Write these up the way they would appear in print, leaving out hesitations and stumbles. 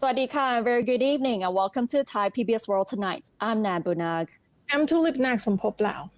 Swadika, very good evening and welcome to Thai PBS World Tonight. I'm Nan Bunag. I'm Tulip Nagsompoplao.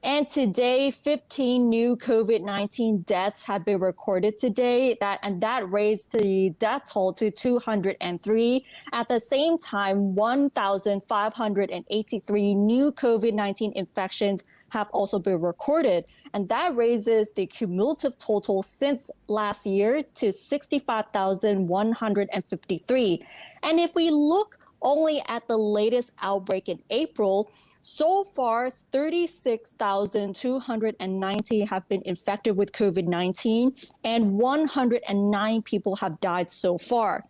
And today, 15 new COVID-19 deaths have been recorded today, that raised the death toll to 203. At the same time, 1,583 new COVID-19 infections have also been recorded, and that raises the cumulative total since last year to 65,153. And if we look only at the latest outbreak in April, so far, 36,290 have been infected with COVID-19 and 109 people have died so far.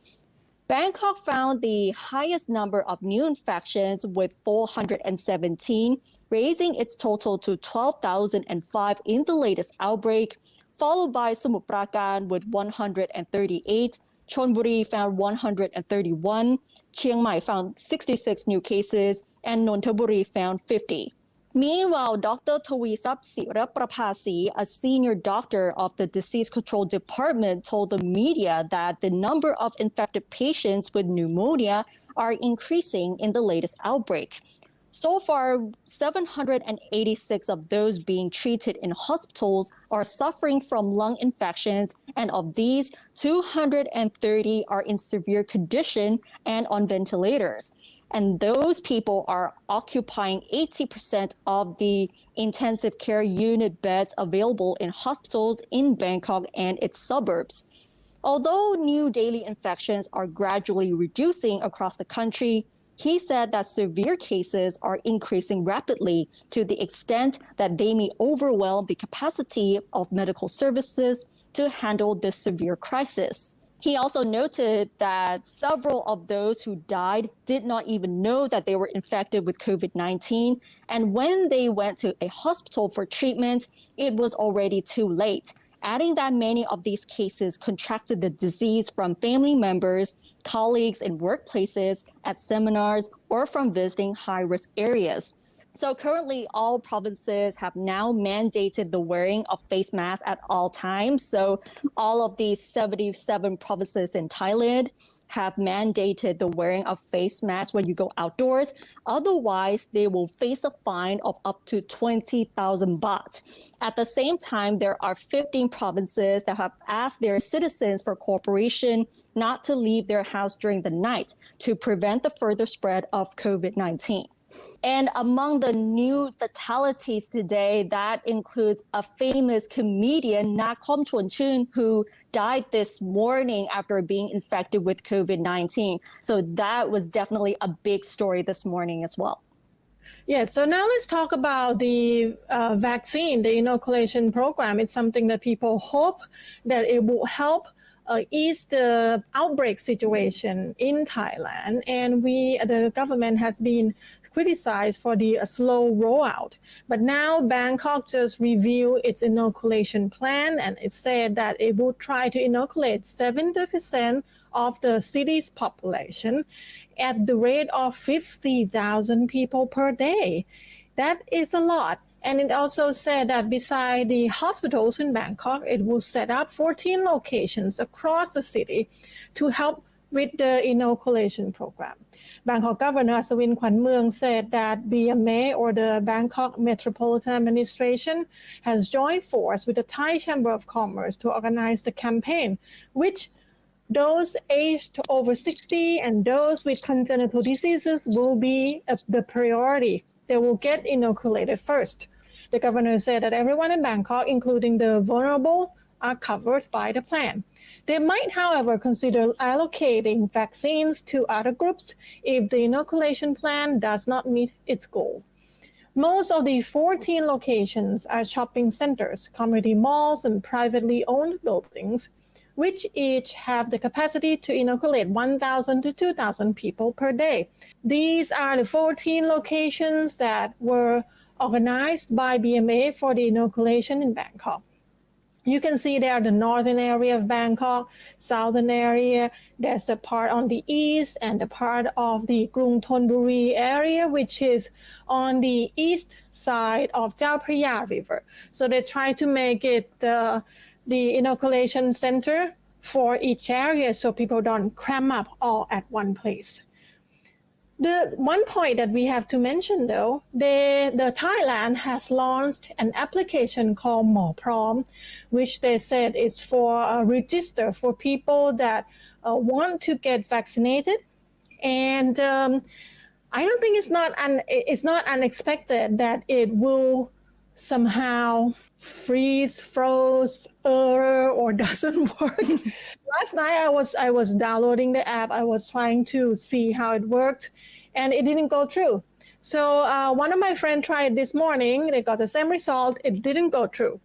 Bangkok found the highest number of new infections with 417, raising its total to 12,005 in the latest outbreak, followed by Samut Prakan with 138, Chonburi found 131, Chiang Mai found 66 new cases, and Nonthaburi found 50. Meanwhile, Dr. Tawisap Siraprapasi, a senior doctor of the Disease Control Department, told the media that the number of infected patients with pneumonia are increasing in the latest outbreak. So far, 786 of those being treated in hospitals are suffering from lung infections, and of these, 230 are in severe condition and on ventilators. And those people are occupying 80% of the intensive care unit beds available in hospitals in Bangkok and its suburbs. Although new daily infections are gradually reducing across the country, he said that severe cases are increasing rapidly to the extent that they may overwhelm the capacity of medical services to handle this severe crisis. He also noted that several of those who died did not even know that they were infected with COVID-19. And when they went to a hospital for treatment, it was already too late, adding that many of these cases contracted the disease from family members, colleagues in workplaces, at seminars, or from visiting high-risk areas. So currently, all provinces have now mandated the wearing of face masks at all times. So all of these 77 provinces in Thailand have mandated the wearing of face masks when you go outdoors. Otherwise, they will face a fine of up to 20,000 baht. At the same time, there are 15 provinces that have asked their citizens for cooperation not to leave their house during the night to prevent the further spread of COVID-19. And among the new fatalities today, that includes a famous comedian, Nakhom Chonchun, who died this morning after being infected with COVID-19. So that was definitely a big story this morning as well. Yeah, so now let's talk about the vaccine, the inoculation program. It's something that people hope that it will help ease the outbreak situation in Thailand. And the government has been criticized for the slow rollout. But now Bangkok just reviewed its inoculation plan, and it said that it will try to inoculate 70% of the city's population at the rate of 50,000 people per day. That is a lot. And it also said that beside the hospitals in Bangkok, it will set up 14 locations across the city to help with the inoculation program. Bangkok Governor Aswin Kwanmueang said that BMA, or the Bangkok Metropolitan Administration, has joined force with the Thai Chamber of Commerce to organize the campaign, which those aged over 60 and those with congenital diseases will be the priority. They will get inoculated first. The governor said that everyone in Bangkok, including the vulnerable, are covered by the plan. They might, however, consider allocating vaccines to other groups if the inoculation plan does not meet its goal. Most of the 14 locations are shopping centers, community malls, and privately owned buildings, which each have the capacity to inoculate 1,000 to 2,000 people per day. These are the 14 locations that were organized by BMA for the inoculation in Bangkok. You can see there the northern area of Bangkok, southern area, there's the part on the east and the part of the Krung Thonburi area, which is on the east side of Chao Phraya River. So they try to make it the inoculation center for each area so people don't cram up all at one place. The one point that we have to mention though, the Thailand has launched an application called Mo Prom, which they said it's for a register for people that want to get vaccinated. And I don't think it's not unexpected that it will somehow froze, error, or doesn't work. Last night I was downloading the app. I was trying to see how it worked, and it didn't go through. So one of my friends tried this morning. They got the same result. It didn't go through.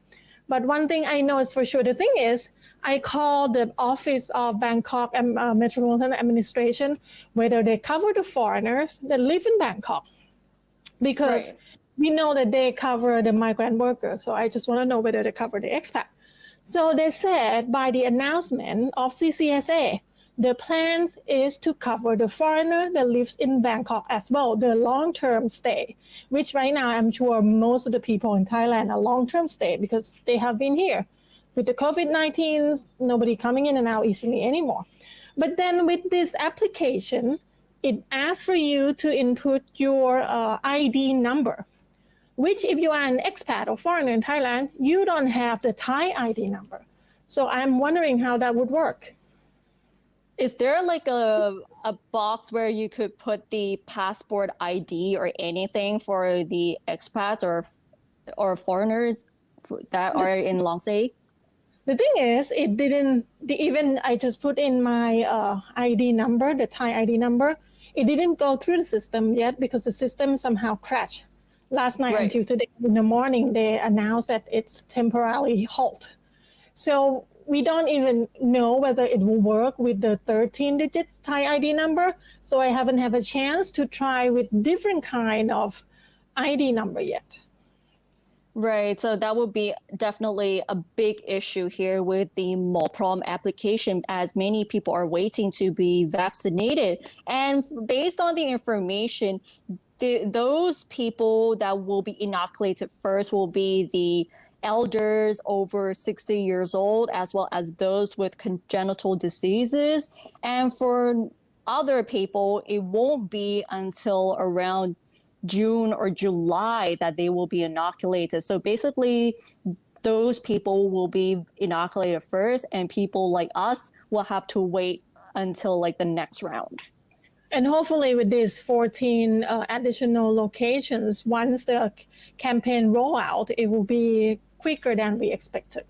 But one thing I know is for sure. The thing is, I called the office of Bangkok Metropolitan Administration whether they cover the foreigners that live in Bangkok, because Right. we know that they cover the migrant workers. So I just want to know whether they cover the expat. So they said by the announcement of CCSA, the plan is to cover the foreigner that lives in Bangkok as well, the long-term stay, which right now I'm sure most of the people in Thailand are long-term stay because they have been here. With the COVID-19, nobody coming in and out easily anymore. But then with this application, it asks for you to input your ID number, which if you are an expat or foreigner in Thailand, you don't have the Thai ID number. So I'm wondering how that would work. Is there like a box where you could put the passport ID or anything for the expats or foreigners that are in long stay? The thing is, it didn't, even I just put in my ID number, the Thai ID number, it didn't go through the system yet because the system somehow crashed. Last night Right. until today in the morning, they announced that it's temporarily halt. So we don't even know whether it will work with the 13 digits Thai ID number. So I haven't had a chance to try with different kind of ID number yet. Right. So that would be definitely a big issue here with the Molprom application, as many people are waiting to be vaccinated. And based on the information, those people that will be inoculated first will be the elders over 60 years old, as well as those with congenital diseases. And for other people, it won't be until around June or July that they will be inoculated. So basically, those people will be inoculated first, and people like us will have to wait until like the next round. And hopefully with these 14 additional locations, once the campaign roll out, it will be quicker than we expected.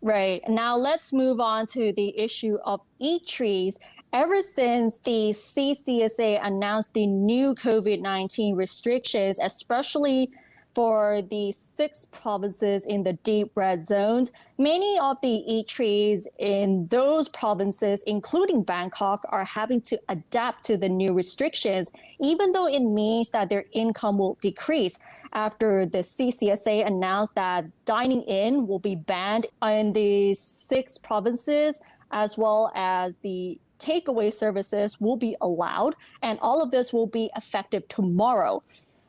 Right. Now let's move on to the issue of Eateries. Ever since the CCSA announced the new COVID-19 restrictions, especially for the 6 provinces in the deep red zones, many of the eateries in those provinces, including Bangkok, are having to adapt to the new restrictions, even though it means that their income will decrease after the CCSA announced that dining in will be banned in the 6 provinces, as well as the takeaway services will be allowed, and all of this will be effective tomorrow.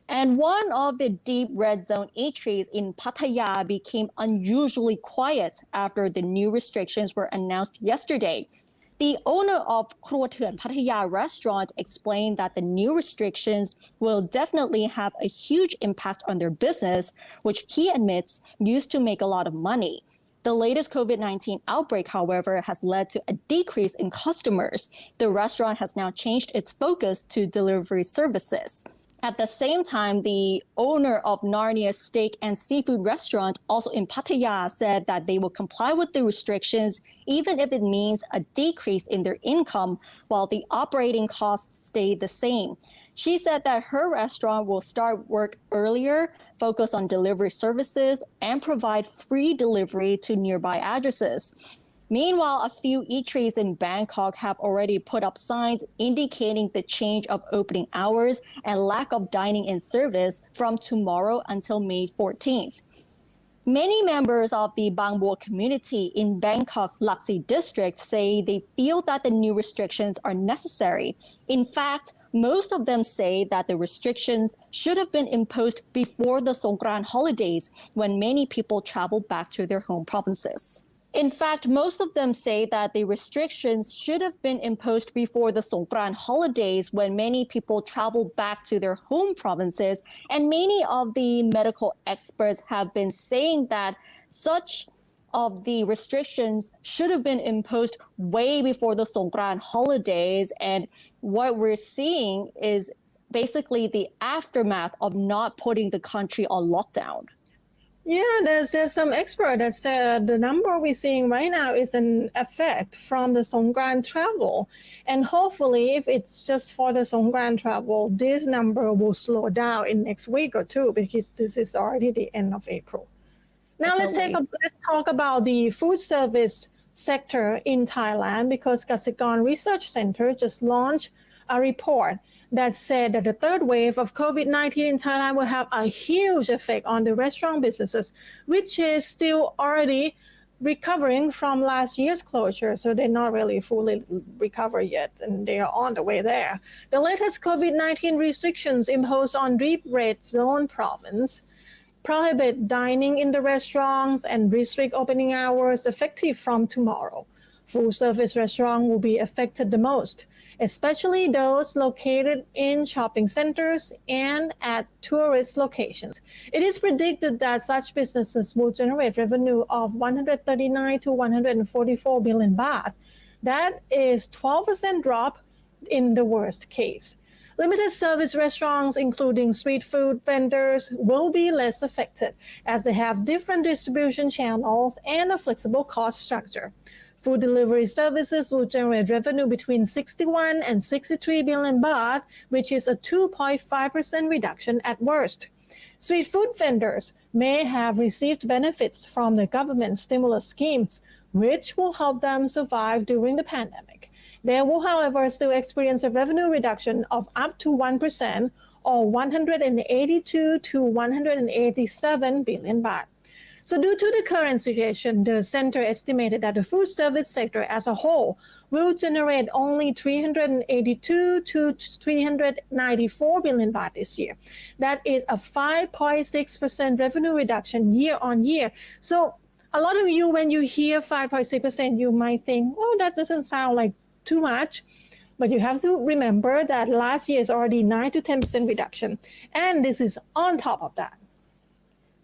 And one of the deep red zone eateries in Pattaya became unusually quiet after the new restrictions were announced yesterday. The owner of Kruwa Thuen Pattaya restaurant explained that the new restrictions will definitely have a huge impact on their business, which he admits used to make a lot of money. The latest COVID-19 outbreak, however, has led to a decrease in customers. The restaurant has now changed its focus to delivery services. At the same time, the owner of Narnia Steak and Seafood Restaurant, also in Pattaya, said that they will comply with the restrictions, even if it means a decrease in their income, while the operating costs stay the same. She said that her restaurant will start work earlier, focus on delivery services, and provide free delivery to nearby addresses. Meanwhile, a few eateries in Bangkok have already put up signs indicating the change of opening hours and lack of dining in service from tomorrow until May 14th. Many members of the Bang Bo community in Bangkok's Laksi district say they feel that the new restrictions are necessary. In fact, most of them say that the restrictions should have been imposed before the Songkran holidays, when many people travel back to their home provinces. In fact, most of them say that the restrictions should have been imposed before the Songkran holidays when many people travel back to their home provinces. And many of the medical experts have been saying that such of the restrictions should have been imposed way before the Songkran holidays. And what we're seeing is basically the aftermath of not putting the country on lockdown. Yeah, there's some expert that said the number we're seeing right now is an effect from the Songkran travel. And hopefully, if it's just for the Songkran travel, this number will slow down in next week or two because this is already the end of April. Now let's talk about the food service sector in Thailand because Kasikorn Research Center just launched a report that said that the third wave of COVID-19 in Thailand will have a huge effect on the restaurant businesses, which is still already recovering from last year's closure. So they're not really fully recovered yet, and they are on the way there. The latest COVID-19 restrictions imposed on red zone province prohibit dining in the restaurants and restrict opening hours effective from tomorrow. Full service restaurants will be affected the most, especially those located in shopping centers and at tourist locations. It is predicted that such businesses will generate revenue of 139 to 144 billion baht. That is 12% drop in the worst case. Limited service restaurants, including street food vendors, will be less affected as they have different distribution channels and a flexible cost structure. Food delivery services will generate revenue between 61 and 63 billion baht, which is a 2.5% reduction at worst. Street food vendors may have received benefits from the government stimulus schemes, which will help them survive during the pandemic. They will, however, still experience a revenue reduction of up to 1% or 182 to 187 billion baht. So due to the current situation, the center estimated that the food service sector as a whole will generate only 382 to 394 billion baht this year. That is a 5.6% revenue reduction year on year. So a lot of you, when you hear 5.6%, you might think, oh, that doesn't sound like too much. But you have to remember that last year is already 9 to 10% reduction. And this is on top of that.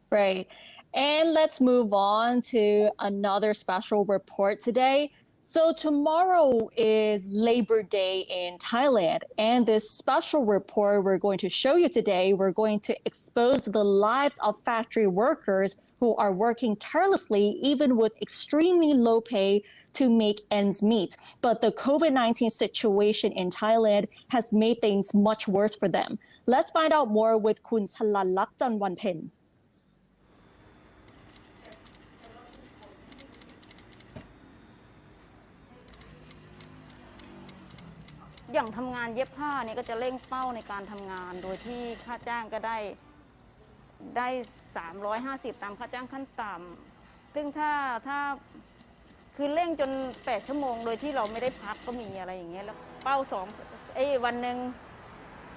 Right. And let's move on to another special report today. So tomorrow is Labor Day in Thailand, and this special report we're going to show you today, we're going to expose the lives of factory workers who are working tirelessly, even with extremely low pay, to make ends meet. But the COVID-19 situation in Thailand has made things much worse for them. Let's find out more with Kun Chalalak Janwanpen. อย่างทำงานเย็บผ้านี่ก็จะเร่งเป้าในการทำงานโดยที่ค่าจ้างก็ได้350ตามค่าจ้างขั้นต่ำซึ่งถ้าคือเร่งจน8ชั่วโมงโดยที่เราไม่ได้พักก็มีอะไรอย่างเงี้ยแล้วเป้าวันนึง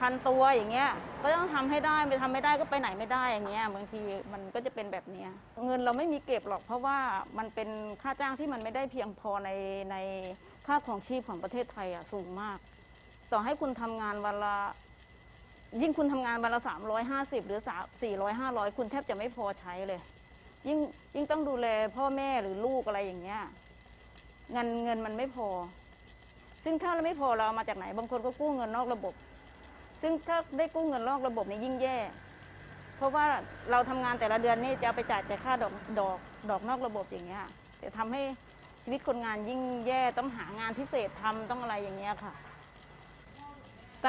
1,000 ตัวอย่างเงี้ยก็ต้องทำให้ได้ไม่ทำไม่ได้ก็ไปไหนไม่ได้อย่างเงี้ยบางทีมันก็จะเป็นแบบนี้เงินเราไม่มีเก็บหรอกเพราะว่ามันเป็นค่าจ้างที่มันไม่ได้เพียงพอในค่าครองชีพของประเทศไทยสูงมากต่อให้คุณทำงานวันละยิ่งคุณทำงานวันละ350หรือ400 500คุณแทบจะไม่พอใช้เลยยิ่งต้องดูแลพ่อแม่หรือลูกอะไรอย่างเงี้ยเงินมันไม่พอซึ่งถ้าเราไม่พอเรามาจากไหนบางคนก็กู้เงินนอกระบบซึ่งถ้าได้กู้เงินนอกระบบนี่ยิ่งแย่เพราะว่าเราทำงานแต่ละเดือนนี่จะเอาไปจ่ายค่าดอกนอกระบบอย่างเงี้ยแต่ทำให้ชีวิตคนงานยิ่งแย่ต้องหางานพิเศษทำต้องอะไรอย่างเงี้ยค่ะ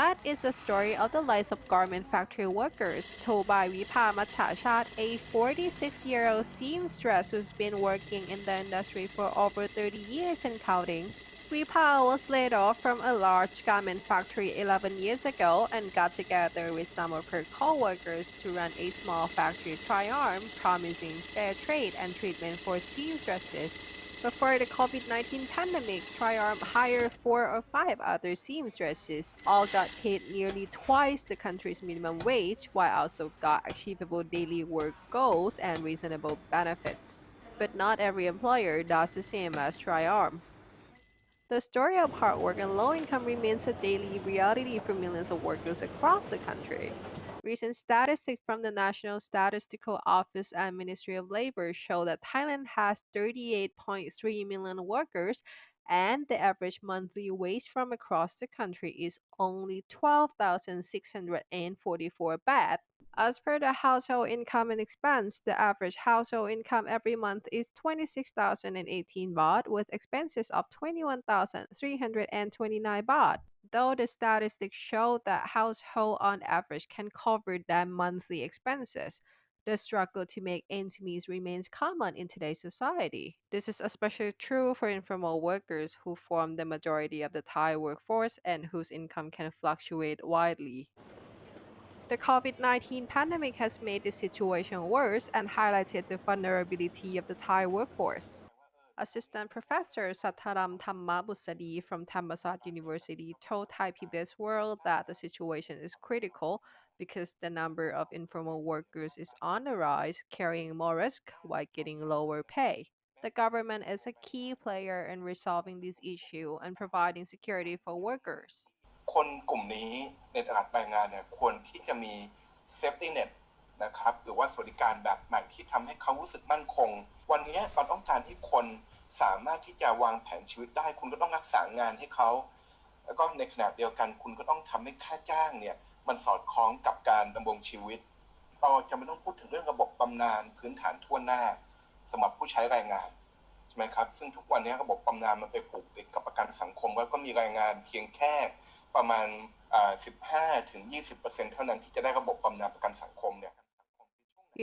That is the story of the lives of garment factory workers, told by Vipa Machachat, a 46-year-old seamstress who's been working in the industry for over 30 years and counting. Vipa was laid off from a large garment factory 11 years ago and got together with some of her co-workers to run a small factory triarm, promising fair trade and treatment for seamstresses. Before the COVID-19 pandemic, Triarm hired 4 or 5 other seamstresses. All got paid nearly twice the country's minimum wage, while also got achievable daily work goals and reasonable benefits. but not every employer does the same as Tri-Arm. The story of hard work and low income remains a daily reality for millions of workers across the country. Recent statistics from the National Statistical Office and Ministry of Labor show that Thailand has 38.3 million workers, and the average monthly wage from across the country is only 12,644 baht. As per the household income and expense, the average household income every month is 26,018 baht, with expenses of 21,329 baht. Though the statistics show that households on average can cover their monthly expenses, the struggle to make ends meet remains common in today's society. This is especially true for informal workers who form the majority of the Thai workforce and whose income can fluctuate widely. The COVID-19 pandemic has made the situation worse and highlighted the vulnerability of the Thai workforce. Assistant Professor Sattaram Thammabussadi from Thammasat University told Thai PBS World that the situation is critical because the number of informal workers is on the rise, carrying more risk while getting lower pay. The government is a key player in resolving this issue and providing security for workers. คนกลุ่มนี้ในตลาดแรงงานเนี่ยควรที่จะมี safety net นะครับหรือว่าสวัสดิการแบบใหม่ที่ทำให้เขารู้สึกมั่นคงวันนี้เราต้องการให้คนสามารถที่จะวางแผนชีวิตได้คุณก็ต้องรักษางานให้เขาแล้วก็ในขณะเดียวกันคุณก็ต้องทำให้ค่าจ้างเนี่ยมันสอดคล้องกับการดำรงชีวิตเราจะไม่ต้องพูดถึงเรื่องระบบบำนาญพื้นฐานทั่วหน้าสำหรับผู้ใช้แรงงานใช่ไหมครับซึ่งทุกวันนี้ระบบบำนาญมันไปผูกติดกับประกันสังคมแล้วก็มีแรงงานเพียงแค่ประมาณ15-20% เท่านั้นที่จะได้ระบบบำนาญประกันสังคมเนี่ย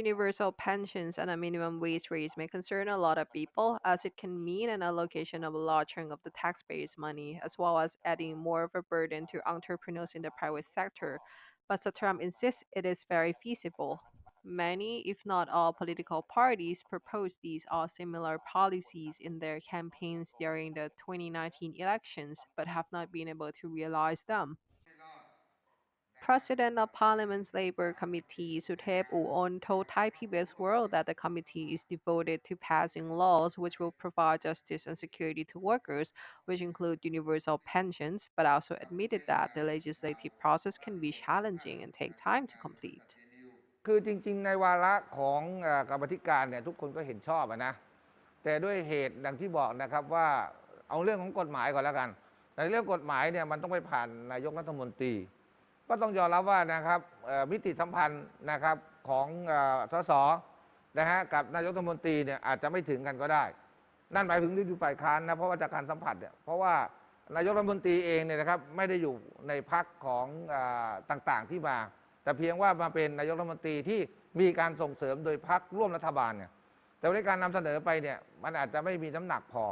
Universal pensions and a minimum wage raise may concern a lot of people, as it can mean an allocation of a large chunk of the taxpayers' money, as well as adding more of a burden to entrepreneurs in the private sector. But Satram insists it is very feasible. Many, if not all, political parties propose these or similar policies in their campaigns during the 2019 elections, but have not been able to realize them. President of Parliament's Labour Committee, Suthep Uon, told Thai PBS World that the committee is devoted to passing laws which will provide justice and security to workers, which include universal pensions, but also admitted that the legislative process can be challenging and take time to complete. คือจริงๆในวาระของกรรมาธิการเนี่ยทุกคนก็เห็นชอบนะแต่ด้วยเหตุดังที่บอกนะครับว่าเอาเรื่องของกฎหมายก่อนแล้วกันในเรื่องกฎหมายเนี่ยมันต้องไปผ่านนายกรัฐมนตรีก็ต้องยอมรับว่านะครับมิติสัมพันธ์นะครับของสสนะฮะกับนายกรัฐมนตรีเนี่ยอาจจะไม่ถึงกันก็ได้นั่นหมายถึงอยู่ฝ่ายค้านนะเพราะว่าจากการสัมผัสเนี่ยเพราะว่านายกรัฐมนตรีเองเนี่ยนะครับไม่ได้อยู่ในพรรคของต่างๆที่มาแต่เพียงว่ามาเป็นนายกรัฐมนตรีที่มีการส่งเสริมโดยพรรคร่วมรัฐบาลเนี่ยแต่ในการนำเสนอไปเนี่ยมันอาจจะไม่มีน้ำหนักพอ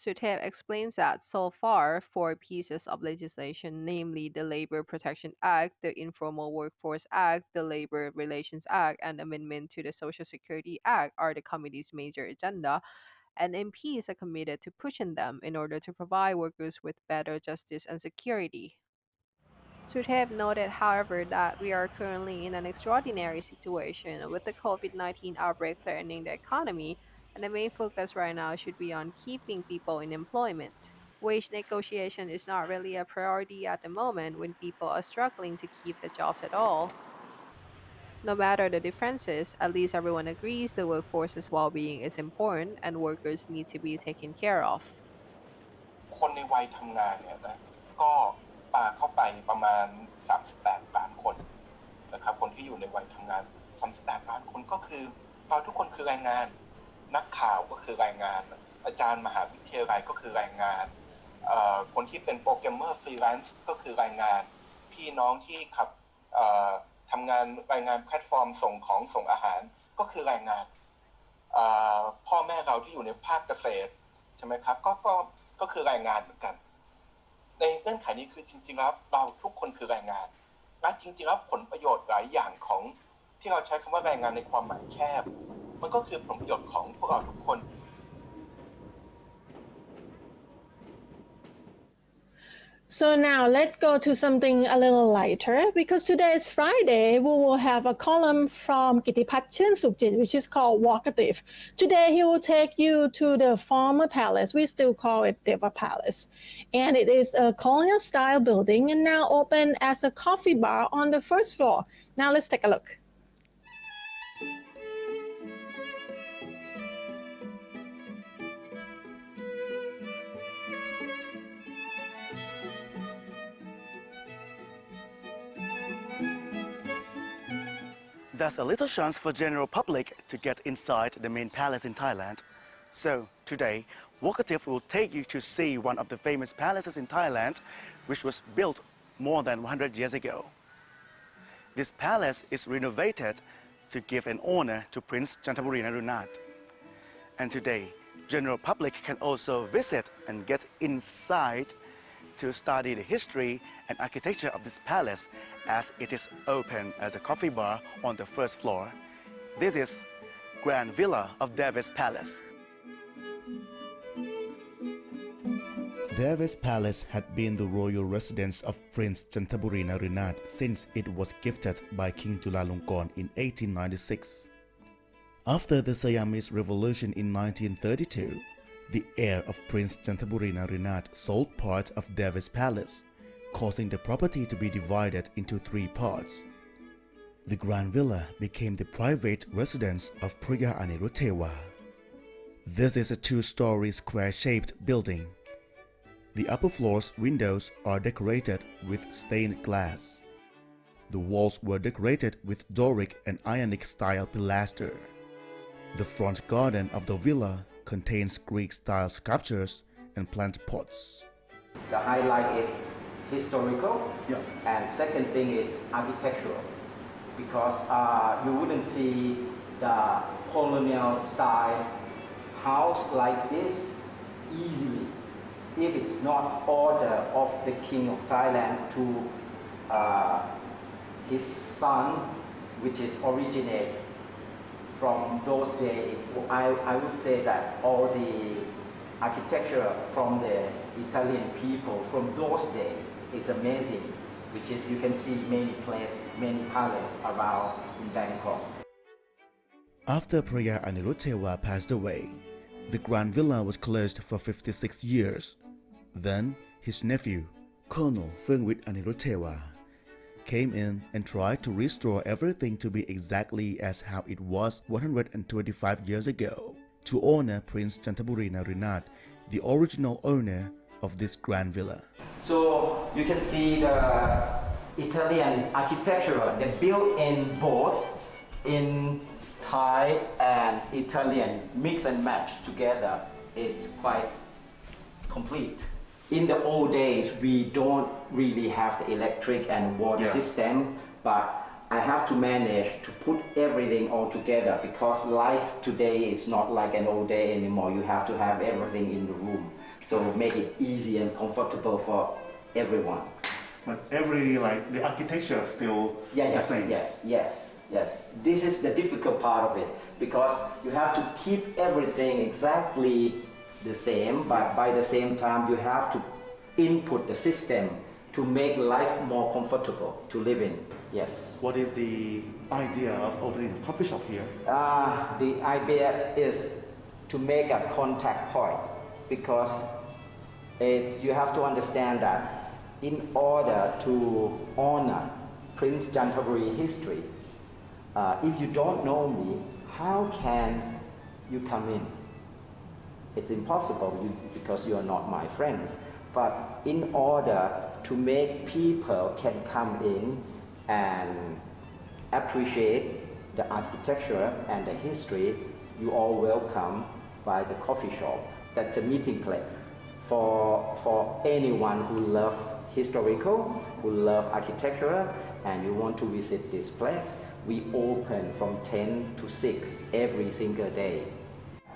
Suthep explains that so far, 4 pieces of legislation, namely the Labor Protection Act, the Informal Workforce Act, the Labor Relations Act, and Amendment to the Social Security Act, are the committee's major agenda, and MPs are committed to pushing them in order to provide workers with better justice and security. Suthep noted, however, that we are currently in an extraordinary situation with the COVID-19 outbreak threatening the economy, and the main focus right now should be on keeping people in employment. Wage negotiation is not really a priority at the moment when people are struggling to keep the jobs at all. No matter the differences, at least everyone agrees the workforce's well-being is important and workers need to be taken care of. คนในวัยทำงานเนี่ยนะก็ปาเข้าไปประมาณ38ล้านคนนะครับคนที่อยู่ในวัยทำงาน38ล้านคนก็คือเราทุกคนคือแรงงานนักข่าวก็คือแรงงานอาจารย์มหาวิทยาลัยก็คือแรงงานคนที่เป็นโปรแกรมเมอร์ฟรีแลนซ์ก็คือแรงงานพี่น้องที่ขับทำงานแรงงานแพลตฟอร์มส่งของส่งอาหารก็คือแรงงานพ่อแม่เราที่อยู่ในภาคเกษตรใช่ไหมครับก็คือแรงงานเหมือนกันในเงื่อนไขนี้คือจริงๆแล้วเราทุกคนคือแรงงานและจริงๆแล้วผลประโยชน์หลายอย่างของที่เราใช้คำว่าแรงงานในความหมายแคบมันก็คือผลประโยชน์ของพวกเราทุกคน So now let's go to something a little lighter because today is Friday. We will have a column from Kitipat Chensukjit, which is called Walk-A-Tif. Today he will take you to the former palace. We still call it Deva Palace. And it is a colonial style building and now open as a coffee bar on the first floor. Now let's take a look. There's a little chance for general public to get inside the main palace in Thailand. So today, Walk-A-Tif will take you to see one of the famous palaces in Thailand, which was built more than 100 years ago. This palace is renovated to give an honor to Prince Chanthaburi Narunat. And today, general public can also visit and get inside to study the history and architecture of this palace, as it is open as a coffee bar on the first floor. This is Grand Villa of Deva's Palace. Deva's Palace had been the royal residence of Prince Chanthaburi Narunat since it was gifted by King Chulalongkorn in 1896. After the Siamese Revolution in 1932, the heir of Prince Chanthaburi Narunat sold part of Deva's Palace, causing the property to be divided into 3 parts. The Grand Villa became the private residence of Priya Aniruthewa. This is a 2-story square-shaped building. The upper floor's windows are decorated with stained glass. The walls were decorated with Doric and Ionic-style pilaster. The front garden of the villa contains Greek-style sculptures and plant pots. The highlight is historical, and second thing is architectural, because you wouldn't see the colonial style house like this easily if it's not order of the King of Thailand to his son, which is originate from those days. I would say that all the architecture from the Italian people from those days is amazing, which is you can see many places, many palaces around in Bangkok. After Priya Aniruthewa passed away, the Grand Villa was closed for 56 years. Then his nephew, Colonel Phongwit Aniruthewa, came in and tried to restore everything to be exactly as how it was 125 years ago, to honor Prince Chanthaburi Narunat, the original owner of this Grand Villa. So you can see the Italian architecture, they built in both in Thai and Italian, mix and match together. It's quite complete. In the old days, we don't really have the electric and water system, but I have to manage to put everything all together because life today is not like an old day anymore. You have to have everything in the room. So make it easy and comfortable for everyone. But the architecture is still the same. Yes. This is the difficult part of it because you have to keep everything exactly the same, but by the same time you have to input the system to make life more comfortable to live in. Yes. What is the idea of opening a coffee shop here? The idea is to make a contact point because you have to understand that in order to honor Prince Chanthaburi history, if you don't know me, how can you come in? It's impossible because you are not my friends. But in order to make people can come in and appreciate the architecture and the history, you all welcome by the coffee shop. That's a meeting place for anyone who love historical, who love architecture, and you want to visit this place. We open from 10 to 6 every single day.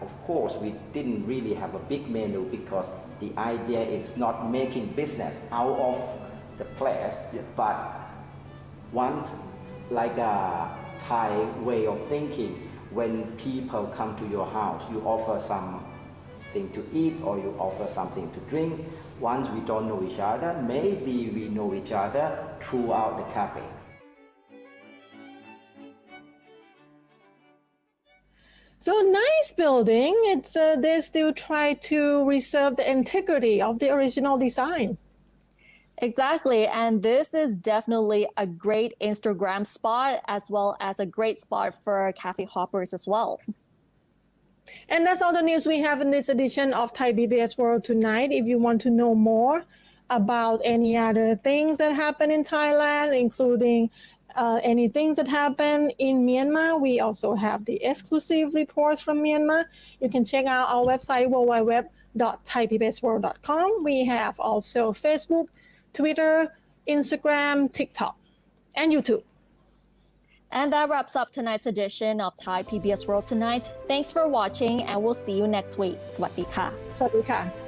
Of course, we didn't really have a big menu because the idea is not making business out of the place, but once like a Thai way of thinking, when people come to your house, you offer some something to eat or you offer something to drink. Once we don't know each other, maybe we know each other throughout the cafe. So nice building. It's they still try to reserve the integrity of the original design. Exactly. And this is definitely a great Instagram spot as well as a great spot for cafe hoppers as well. And that's all the news we have in this edition of Thai PBS World Tonight. If you want to know more about any other things that happen in Thailand, including any things that happen in Myanmar, we also have the exclusive reports from Myanmar. You can check out our website, www.thaipbsworld.com. We have also Facebook, Twitter, Instagram, TikTok, and YouTube. And that wraps up tonight's edition of Thai PBS World Tonight. Thanks for watching, and we'll see you next week. สวัสดีค่ะ สวัสดีค่ะ